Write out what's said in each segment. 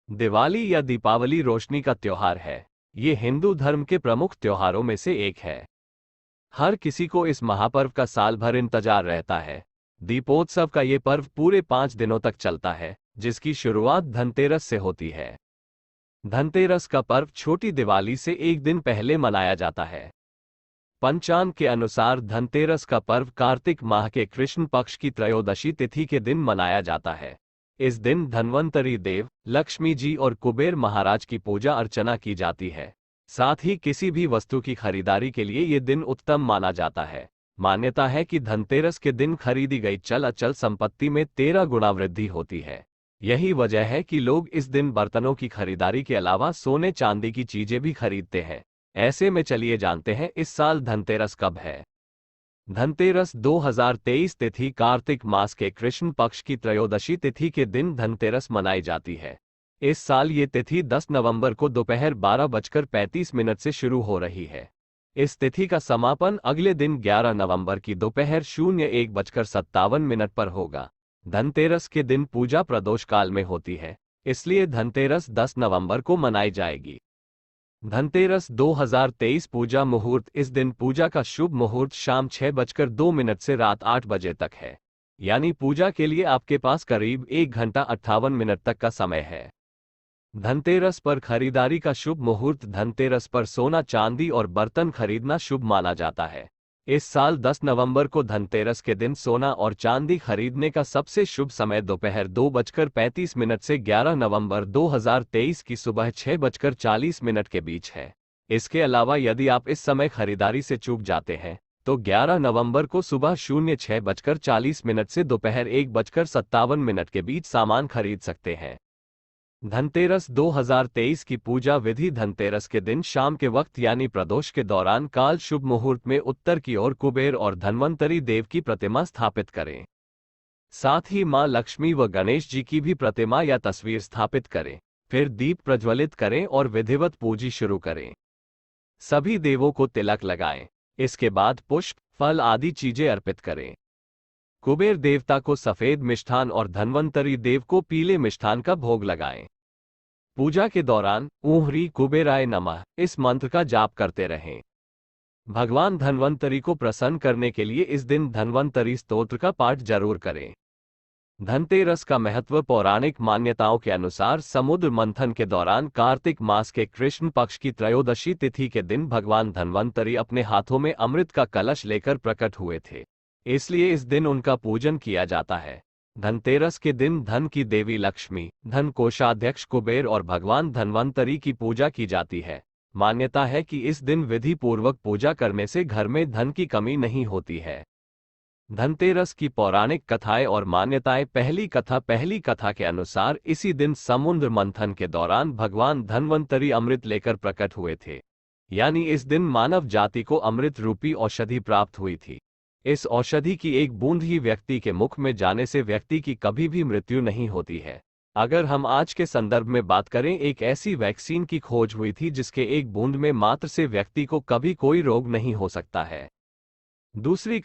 दिवाली या दीपावली रोशनी का त्योहार है। ये हिंदू धर्म के प्रमुख त्योहारों में से एक है। हर किसी को इस महापर्व का साल भर इंतजार रहता है। दीपोत्सव का ये पर्व पूरे 5 दिनों तक चलता है, जिसकी शुरुआत धनतेरस से होती है। धनतेरस का पर्व छोटी दिवाली से एक दिन पहले मनाया जाता है। पंचांग के अनुसार धनतेरस का पर्व कार्तिक माह के कृष्ण पक्ष की त्रयोदशी तिथि के दिन मनाया जाता है। इस दिन धन्वंतरी देव, लक्ष्मी जी और कुबेर महाराज की पूजा अर्चना की जाती है। साथ ही किसी भी वस्तु की खरीदारी के लिए ये दिन उत्तम माना जाता है। मान्यता है कि धनतेरस के दिन खरीदी गई चल अचल संपत्ति में 13 गुना वृद्धि होती है। यही वजह है कि लोग इस दिन बर्तनों की खरीदारी के अलावा सोने चांदी की चीजें भी खरीदते हैं। ऐसे में चलिए जानते हैं इस साल धनतेरस कब है। धनतेरस 2023 तिथि कार्तिक मास के कृष्ण पक्ष की त्रयोदशी तिथि के दिन धनतेरस मनाई जाती है। इस साल ये तिथि 10 नवंबर को दोपहर 12:35 से शुरू हो रही है। इस तिथि का समापन अगले दिन 11 नवंबर की दोपहर 01:57 पर होगा। धनतेरस के दिन पूजा प्रदोष काल में होती है, इसलिए धनतेरस 10 नवंबर को मनाई जाएगी। धनतेरस 2023 पूजा मुहूर्त। इस दिन पूजा का शुभ मुहूर्त शाम 6:02 से रात 8 बजे तक है। यानी पूजा के लिए आपके पास करीब 1 घंटा 58 तक का समय है। धनतेरस पर खरीदारी का शुभ मुहूर्त। धनतेरस पर सोना चांदी और बर्तन खरीदना शुभ माना जाता है। इस साल 10 नवंबर को धनतेरस के दिन सोना और चांदी खरीदने का सबसे शुभ समय दोपहर 2:35 से 11 नवंबर 2023 की सुबह 6:40 के बीच है। इसके अलावा यदि आप इस समय खरीदारी से चूक जाते हैं तो 11 नवंबर को सुबह 06:40 से दोपहर 1:57 के बीच सामान खरीद सकते हैं। धनतेरस 2023 की पूजा विधि। धनतेरस के दिन शाम के वक्त यानी प्रदोष के दौरान काल शुभ मुहूर्त में उत्तर की ओर कुबेर और धन्वंतरी देव की प्रतिमा स्थापित करें। साथ ही मां लक्ष्मी व गणेश जी की भी प्रतिमा या तस्वीर स्थापित करें। फिर दीप प्रज्वलित करें और विधिवत पूजी शुरू करें। सभी देवों को तिलक लगाएं। इसके बाद पुष्प, फल आदि चीजें अर्पित करें। कुबेर देवता को सफेद मिष्ठान और धन्वंतरी देव को पीले मिष्ठान का भोग लगाएं। पूजा के दौरान ऊँ ह्री कुबेराय नमः इस मंत्र का जाप करते रहें। भगवान धन्वंतरी को प्रसन्न करने के लिए इस दिन धन्वंतरी स्तोत्र का पाठ जरूर करें। धनतेरस का महत्व। पौराणिक मान्यताओं के अनुसार समुद्र मंथन के दौरान कार्तिक मास के कृष्ण पक्ष की त्रयोदशी तिथि के दिन भगवान धन्वंतरी अपने हाथों में अमृत का कलश लेकर प्रकट हुए थे। इसलिए इस दिन उनका पूजन किया जाता है। धनतेरस के दिन धन की देवी लक्ष्मी, धन कोषाध्यक्ष कुबेर और भगवान धन्वंतरी की पूजा की जाती है। मान्यता है कि इस दिन विधि पूर्वक पूजा करने से घर में धन की कमी नहीं होती है। धनतेरस की पौराणिक कथाएं और मान्यताएं। पहली कथा के अनुसार इसी दिन समुद्र मंथन के दौरान भगवान धन्वंतरी अमृत लेकर प्रकट हुए थे। यानी इस दिन मानव जाति को अमृत रूपी औषधि प्राप्त हुई थी। इस औषधि की एक बूंद ही व्यक्ति के मुख में जाने से व्यक्ति की कभी भी मृत्यु नहीं होती है। अगर हम आज के संदर्भ में बात करें, एक ऐसी वैक्सीन की खोज हुई थी जिसके एक बूंद में मात्र से व्यक्ति को कभी कोई रोग नहीं हो सकता है। दूसरी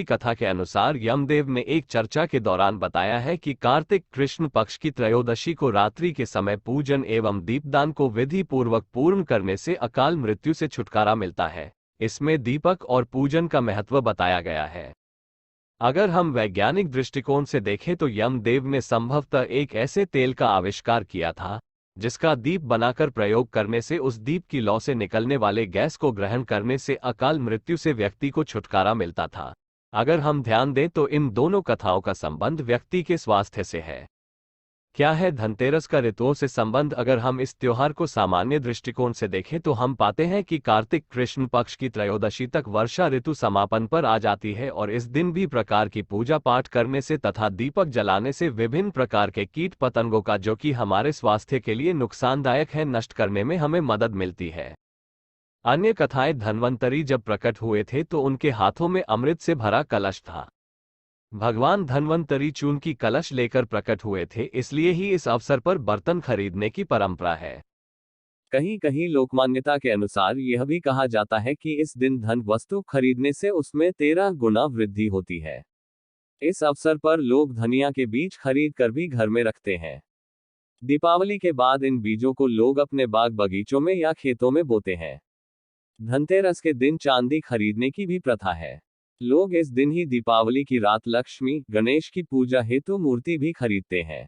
कथा के अनुसार यमदेव ने एक चर्चा के दौरान बताया है कि कार्तिक कृष्ण पक्ष की त्रयोदशी को रात्रि के समय पूजन एवं दीपदान को विधि पूर्वक पूर्ण करने से अकाल मृत्यु से छुटकारा मिलता है। इसमें दीपक और पूजन का महत्व बताया गया है। अगर हम वैज्ञानिक दृष्टिकोण से देखें तो यमदेव ने संभवतः एक ऐसे तेल का आविष्कार किया था जिसका दीप बनाकर प्रयोग करने से उस दीप की लौ से निकलने वाले गैस को ग्रहण करने से अकाल मृत्यु से व्यक्ति को छुटकारा मिलता था। अगर हम ध्यान दें तो इन दोनों कथाओं का संबंध व्यक्ति के स्वास्थ्य से है। क्या है धनतेरस का ऋतुओं से संबंध? अगर हम इस त्योहार को सामान्य दृष्टिकोण से देखें तो हम पाते हैं कि कार्तिक कृष्ण पक्ष की त्रयोदशी तक वर्षा ऋतु समापन पर आ जाती है और इस दिन भी प्रकार की पूजा पाठ करने से तथा दीपक जलाने से विभिन्न प्रकार के कीट पतंगों का, जो कि हमारे स्वास्थ्य के लिए नुकसानदायक है, नष्ट करने में हमें मदद मिलती है। अन्य कथाएं। धन्वंतरी जब प्रकट हुए थे तो उनके हाथों में अमृत से भरा कलश था। भगवान धन्वंतरी चून की कलश लेकर प्रकट हुए थे, इसलिए ही इस अवसर पर बर्तन खरीदने की परंपरा है। कहीं कहीं लोकमान्यता के अनुसार यह भी कहा जाता है कि इस दिन धन वस्तु खरीदने से उसमें 13 गुना वृद्धि होती है। इस अवसर पर लोग धनिया के बीज खरीद कर भी घर में रखते हैं। दीपावली के बाद इन बीजों को लोग अपने बाग बगीचों में या खेतों में बोते हैं। धनतेरस के दिन चांदी खरीदने की भी प्रथा है। लोग इस दिन ही दीपावली की रात लक्ष्मी, गणेश की पूजा हेतु मूर्ति भी खरीदते हैं।